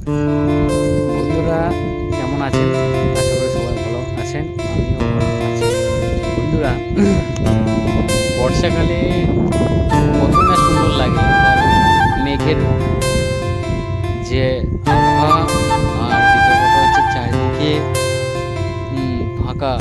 বন্ধুরা কেমন আছেন? আশা করি সবাই ভালো আছেন, আমিও ভালো আছি। বন্ধুরা, বর্ষাকালে কত না সুন্দর লাগে, মেঘের যে আবহাওয়া, আর দ্বিতীয় কথা হচ্ছে চারিদিকে ফাঁকা